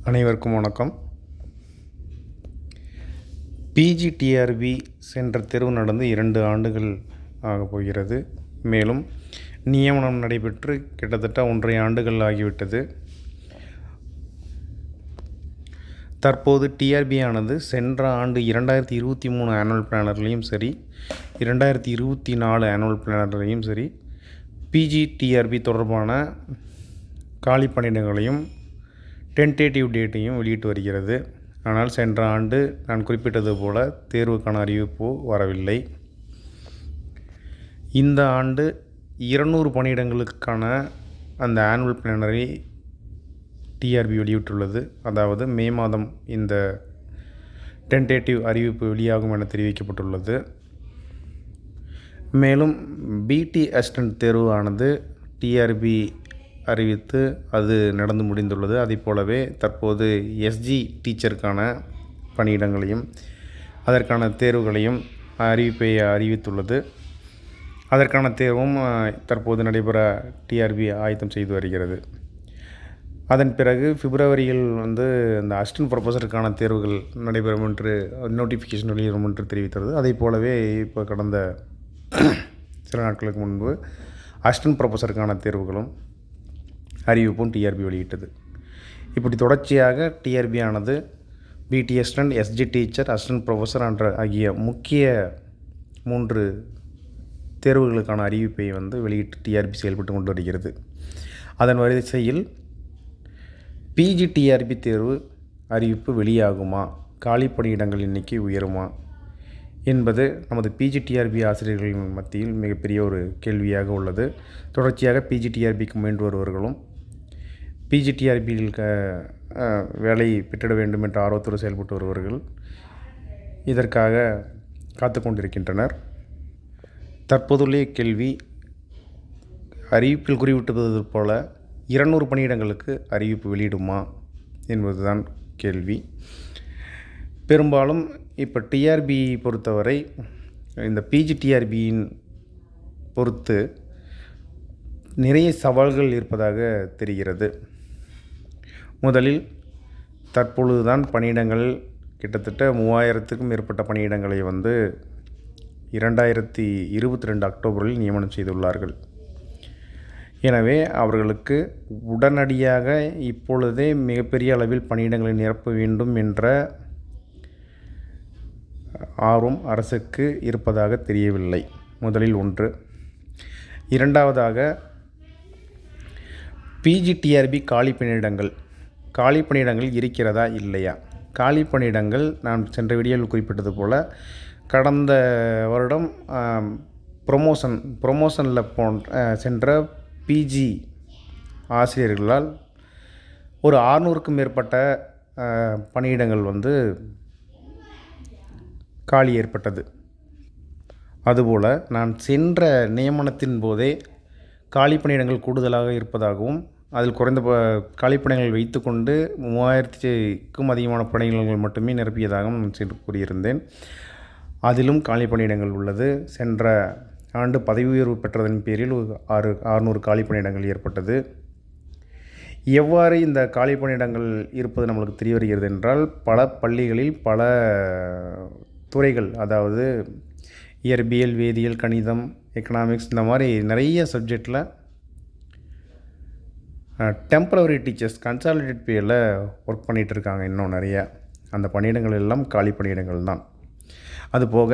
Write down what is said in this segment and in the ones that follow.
அனைவருக்கும் வணக்கம். பிஜிடிஆர்பி சென்ற தேர்வு நடந்து 2 ஆண்டுகள் ஆகப் போகிறது. மேலும் நியமனம் நடைபெற்று கிட்டத்தட்ட 1.5 ஆண்டுகள் ஆகிவிட்டது. தற்போது டிஆர்பி ஆனது சென்ற ஆண்டு 2023 ஆனுவல் பிளானர்லேயும் சரி, 2024 ஆனுவல் பிளானர்லேயும் சரி, பிஜிடிஆர்பி தொடர்பான காலி பணியிடங்களையும் டென்டேட்டிவ் டேட்டையும் வெளியிட்டு வருகிறது. ஆனால் சென்ற ஆண்டு நான் குறிப்பிட்டது போல தேர்வுக்கான அறிவிப்பு வரவில்லை. இந்த ஆண்டு 200 பணியிடங்களுக்கான அந்த ஆனுவல் பிளானரை டிஆர்பி வெளியிட்டுள்ளது. அதாவது மே மாதம் இந்த டென்டேட்டிவ் அறிவிப்பு வெளியாகும் என தெரிவிக்கப்பட்டுள்ளது. மேலும் பிடி அசிஸ்டன்ட் தேர்வு ஆனது டிஆர்பி அறிவித்து அது நடந்து முடிந்துள்ளது. அதை போலவே தற்போது எஸ்ஜி டீச்சருக்கான பணியிடங்களையும் அதற்கான தேர்வுகளையும் அறிவிப்பை அறிவித்துள்ளது. அதற்கான தேர்வும் தற்போது நடைபெற டிஆர்பி ஆயத்தம் செய்து வருகிறது. அதன் பிறகு பிப்ரவரியில் அந்த அசிஸ்டன்ட் ப்ரொஃபஸருக்கான தேர்வுகள் நடைபெறும் என்று நோட்டிஃபிகேஷன் வெளியிடும் என்று தெரிவித்தது. அதை போலவே இப்போ கடந்த சில நாட்களுக்கு முன்பு அசிஸ்டன்ட் ப்ரொஃபஸருக்கான தேர்வுகளும் அறிவிப்பும் டிஆர்பி வெளியிட்டது. இப்படி தொடர்ச்சியாக டிஆர்பி ஆனது PT assistant, SG teacher, assistant professor ஆகிய முக்கிய 3 தேர்வுகளுக்கான அறிவிப்பை வெளியிட்டு டிஆர்பி செயல்பட்டு கொண்டு வருகிறது. அதன் வரிசையில் பிஜிடிஆர்பி தேர்வு அறிவிப்பு வெளியாகுமா, காலி பணியிடங்கள் எண்ணிக்கை உயருமா என்பது நமது பிஜிடிஆர்பி ஆசிரியர்களின் மத்தியில் மிகப்பெரிய ஒரு கேள்வியாக உள்ளது. தொடர்ச்சியாக பிஜிடிஆர்பிக்கு முயன்று வருவர்களும் பிஜிடிஆர்பியில் வேலை பெற்றிட வேண்டும் என்ற ஆர்வத்தோடு செயல்பட்டு வருவர்கள் இதற்காக காத்து கொண்டிருக்கின்றனர். தற்போதுள்ள கேள்வி, அறிவிப்பில் குறிப்பிட்டது போல 200 பணியிடங்களுக்கு அறிவிப்பு வெளியிடுமா என்பதுதான் கேள்வி. பெரும்பாலும் இப்போ டிஆர்பி பொறுத்தவரை இந்த பிஜிடிஆர்பியின் பொறுத்து நிறைய சவால்கள் இருப்பதாக தெரிகிறது. முதலில் தற்பொழுதுதான் பணியிடங்கள் கிட்டத்தட்ட 3000க்கும் மேற்பட்ட பணியிடங்களை 2022 அக்டோபரில் நியமனம் செய்துள்ளார்கள். எனவே அவர்களுக்கு உடனடியாக இப்பொழுதே மிகப்பெரிய அளவில் பணியிடங்களை நிரப்ப வேண்டும் என்ற ஆர்வம் அரசுக்கு இருப்பதாக தெரியவில்லை. முதலில் ஒன்று. இரண்டாவதாக, பிஜிடிஆர்பி காலி பணியிடங்கள் இருக்கிறதா இல்லையா? காலி பணியிடங்கள் நான் சென்ற வீடியோவில் குறிப்பிட்டது போல் கடந்த வருடம் ப்ரொமோஷனில் சென்ற பிஜி ஆசிரியர்களால் ஒரு 600க்கும் மேற்பட்ட பணியிடங்கள் காலி ஏற்பட்டது. அதுபோல் நான் சென்ற நியமனத்தின் போதே காலி பணியிடங்கள் கூடுதலாக இருப்பதாகவும் அதில் குறைந்த காலி பணியிடங்கள் வைத்துக்கொண்டு 3000க்கும் அதிகமான பணியிடங்கள் மட்டுமே நிரப்பியதாகவும் நான் சென்று கூறியிருந்தேன். அதிலும் காலி பணியிடங்கள் உள்ளது. சென்ற ஆண்டு பதவி உயர்வு பெற்றதன் பேரில் 600 காலி பணியிடங்கள் ஏற்பட்டது. எவ்வாறு இந்த காலி பணியிடங்கள் இருப்பது நம்மளுக்கு தெரிய வருகிறது என்றால், பல பள்ளிகளில் பல துறைகள், அதாவது இயற்பியல், வேதியியல், கணிதம், எக்கனாமிக்ஸ், இந்த மாதிரி நிறைய சப்ஜெக்டில் டெம்பரவரி டீச்சர்ஸ் கன்சாலிடேட் பேயில் ஒர்க் பண்ணிகிட்டு இருக்காங்க. இன்னும் நிறைய அந்த பணியிடங்கள் எல்லாம் காலி பணியிடங்கள் தான். அதுபோக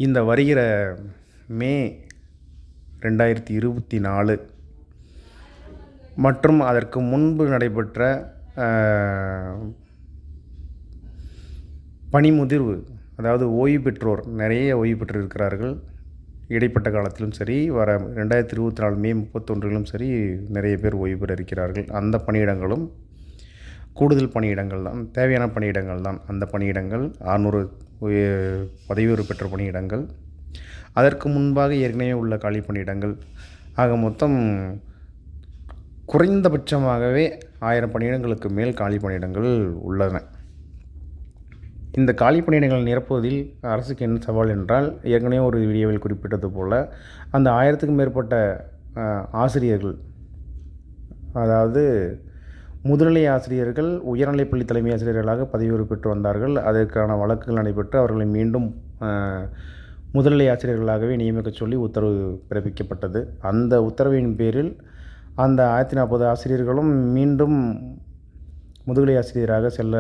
இந்த வருகிற மே 2024 மற்றும் அதற்கு முன்பு நடைபெற்ற பணிமுதிர்வு, அதாவது ஓய்வு பெற்றோர் நிறைய ஓய்வு பெற்றிருக்கிறார்கள். இடைப்பட்ட காலத்திலும் சரி, வர 2024 மே 31லும் சரி நிறைய பேர் ஓய்வு பெற இருக்கிறார்கள். அந்த பணியிடங்களும் கூடுதல் பணியிடங்கள் தான், தேவையான பணியிடங்கள் தான். அந்த பணியிடங்கள் 600 பதவி உயர்வு பெற்ற பணியிடங்கள், அதற்கு முன்பாக ஏற்கனவே உள்ள காலி பணியிடங்கள், ஆக மொத்தம் குறைந்தபட்சமாகவே 1000 பணியிடங்களுக்கு மேல் காலி பணியிடங்கள் உள்ளன. இந்த காலி பணியிடங்களை நிரப்புவதில் அரசுக்கு என்ன சவால் என்றால், ஏற்கனவே ஒரு வீடியோவில் குறிப்பிட்டது போல் அந்த 1000க்கும் மேற்பட்ட ஆசிரியர்கள், அதாவது முதுநிலை ஆசிரியர்கள் உயர்நிலைப்பள்ளி தலைமை ஆசிரியர்களாக பதவி உயர்வு பெற்று வந்தார்கள். அதற்கான வழக்குகள் நடைபெற்று அவர்களை மீண்டும் முதுநிலை ஆசிரியர்களாகவே நியமிக்க சொல்லி உத்தரவு பிறப்பிக்கப்பட்டது. அந்த உத்தரவின் பேரில் அந்த 1040 ஆசிரியர்களும் மீண்டும் முதுகலை ஆசிரியராக செல்ல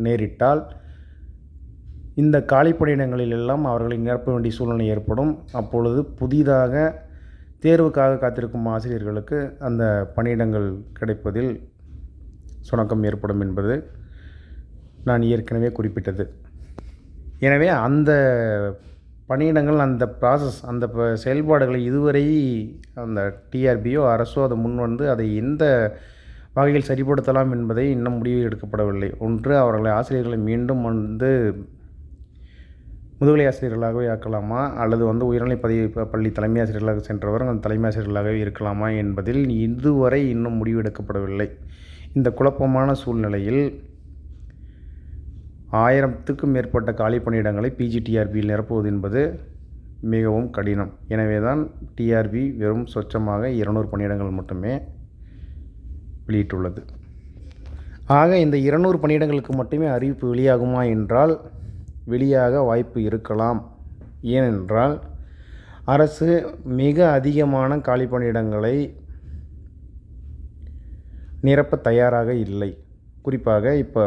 நேரிட்டால் இந்த காலி பணியிடங்களில் எல்லாம் அவர்களை நிரப்ப வேண்டிய சூழ்நிலை ஏற்படும். அப்பொழுது புதிதாக தேர்வுக்காக காத்திருக்கும் ஆசிரியர்களுக்கு அந்த பணியிடங்கள் கிடைப்பதில் சுணக்கம் ஏற்படும் என்பது நான் ஏற்கனவே குறிப்பிட்டது. எனவே அந்த பணியிடங்கள், அந்த ப்ராசஸ், அந்த செயல்பாடுகளை இதுவரை அந்த டிஆர்பியோ அரசோ அதை முன் வந்து அதை எந்த வகையில் சரிப்படுத்தலாம் என்பதை இன்னும் முடிவு எடுக்கப்படவில்லை. ஒன்று, அவர்களை ஆசிரியர்களை மீண்டும் முதுகலை ஆசிரியர்களாகவே ஆக்கலாமா, அல்லது உயர்நிலை பள்ளி தலைமை ஆசிரியர்களாக சென்றவர் அந்த தலைமை ஆசிரியர்களாகவே இருக்கலாமா என்பதில் இதுவரை இன்னும் முடிவு எடுக்கப்படவில்லை. இந்த குழப்பமான சூழ்நிலையில் 1000க்கும் மேற்பட்ட காலி பணியிடங்களை பிஜிடிஆர்பியில் நிரப்புவது என்பது மிகவும் கடினம். எனவே தான் டிஆர்பி வெறும் சொச்சமாக 200 பணியிடங்கள் மட்டுமே வெளியிட்டுள்ளது. ஆக இந்த 200 பணியிடங்களுக்கு மட்டுமே அறிவிப்பு வெளியாகுமா என்றால் வெளியாக வாய்ப்பு இருக்கலாம். ஏனென்றால் அரசு மிக அதிகமான காலி பணியிடங்களை நிரப்ப தயாராக இல்லை. குறிப்பாக இப்போ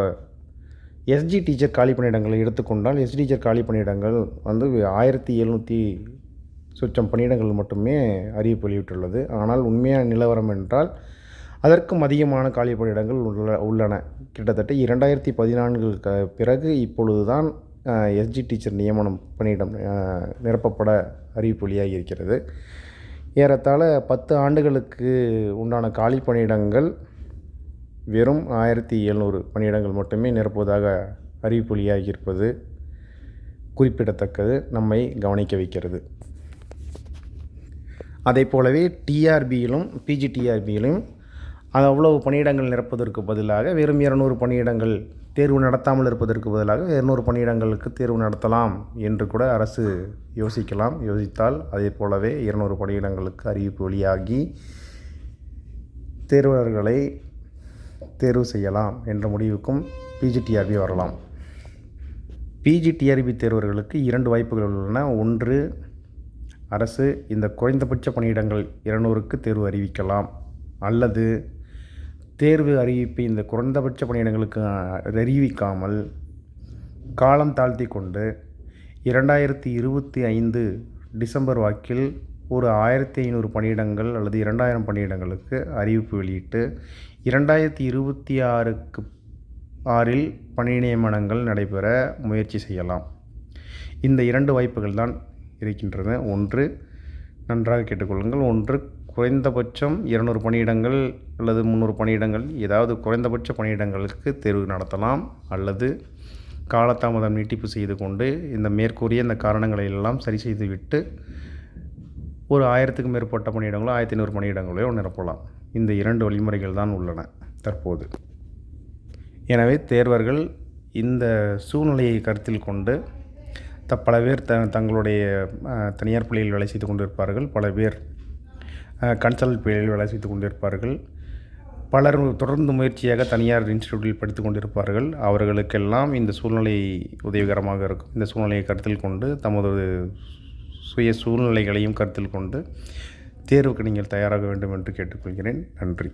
எஸ்ஜி டீச்சர் காலி பணியிடங்களை எடுத்துக்கொண்டால் எஸ்ஜி டீச்சர் காலி பணியிடங்கள் 1700 சொச்சம் பணியிடங்கள் மட்டுமே அறிவிப்பு வெளியிட்டுள்ளது. ஆனால் உண்மையான நிலவரம் என்றால் அதற்கும் அதிகமான காலி பணியிடங்கள் உள்ளன. கிட்டத்தட்ட 2014 பிறகு இப்பொழுது தான் எஸ்ஜி டீச்சர் நியமனம் பணியிடம் நிரப்பப்பட அறிவிப்பு வெளியாகி இருக்கிறது. ஏறத்தாழ 10 ஆண்டுகளுக்கு உண்டான காலி பணியிடங்கள் வெறும் 1700 பணியிடங்கள் மட்டுமே நிரப்புவதாக அறிவிப்பு வெளியாகியிருப்பது குறிப்பிடத்தக்கது, நம்மை கவனிக்க வைக்கிறது. அதே போலவே டிஆர்பியிலும் பிஜிடிஆர்பியிலும் அது அவ்வளவு பணியிடங்கள் நிரப்புவதற்கு பதிலாக வெறும் 200 பணியிடங்கள் தேர்வு நடத்தாமல் இருப்பதற்கு பதிலாக 200 பணியிடங்களுக்கு தேர்வு நடத்தலாம் என்று கூட அரசு யோசிக்கலாம். யோசித்தால் அதே போலவே 200 பணியிடங்களுக்கு அறிவிப்பு வெளியாகி தேர்வர்களை தேர்வு செய்யலாம் என்ற முடிவுக்கும் பிஜிடிஆர்பி வரலாம். பிஜிடிஆர்பி தேர்வர்களுக்கு 2 வாய்ப்புகள் உள்ளன. ஒன்று, அரசு இந்த குறைந்தபட்ச பணியிடங்கள் 200க்கு தேர்வு அறிவிக்கலாம், அல்லது தேர்வு அறிவிப்பு இந்த குறைந்தபட்ச பணியிடங்களுக்கு அறிவிக்காமல் காலம் தாழ்த்தி கொண்டு 2025 டிசம்பர் வாக்கில் ஒரு 1500 பணியிடங்கள் அல்லது 2000 பணியிடங்களுக்கு அறிவிப்பு வெளியிட்டு 2026 பணி நியமனங்கள் நடைபெற முயற்சி செய்யலாம். இந்த 2 வாய்ப்புகள் தான் இருக்கின்றன. ஒன்று, நன்றாக கேட்டுக்கொள்ளுங்கள், ஒன்று குறைந்தபட்சம் 200 பணியிடங்கள் அல்லது 300 பணியிடங்கள், ஏதாவது குறைந்தபட்ச பணியிடங்களுக்கு தேர்வு நடத்தலாம், அல்லது காலதாமதம் நீட்டிப்பு செய்து கொண்டு இந்த மேற்கூறிய இந்த காரணங்களை எல்லாம் சரி செய்துவிட்டு ஒரு 1000க்கும் மேற்பட்ட பணியிடங்களோ 1500 பணியிடங்களோ நிரப்பலாம். இந்த 2 வழிமுறைகள் தான் உள்ளன தற்போது. எனவே தேர்வர்கள் இந்த சூழ்நிலையை கருத்தில் கொண்டு பல பேர் தங்களுடைய தனியார் பள்ளியில் வேலை செய்து கொண்டிருப்பார்கள், பல பேர் கன்சல்ட் பள்ளியில் வேலை செய்து கொண்டிருப்பார்கள், பலர் தொடர்ந்து முயற்சியாக தனியார் இன்ஸ்டிடியூட்டில் படித்து கொண்டிருப்பார்கள். அவர்களுக்கெல்லாம் இந்த சூழ்நிலை உதவிகரமாக இருக்கும். இந்த சூழ்நிலையை கருத்தில் கொண்டு தமது சுய சூழ்நிலைகளையும் கருத்தில் கொண்டு தேர்வுக்கு நீங்கள் தயாராக வேண்டும் என்று கேட்டுக்கொள்கிறேன். நன்றி.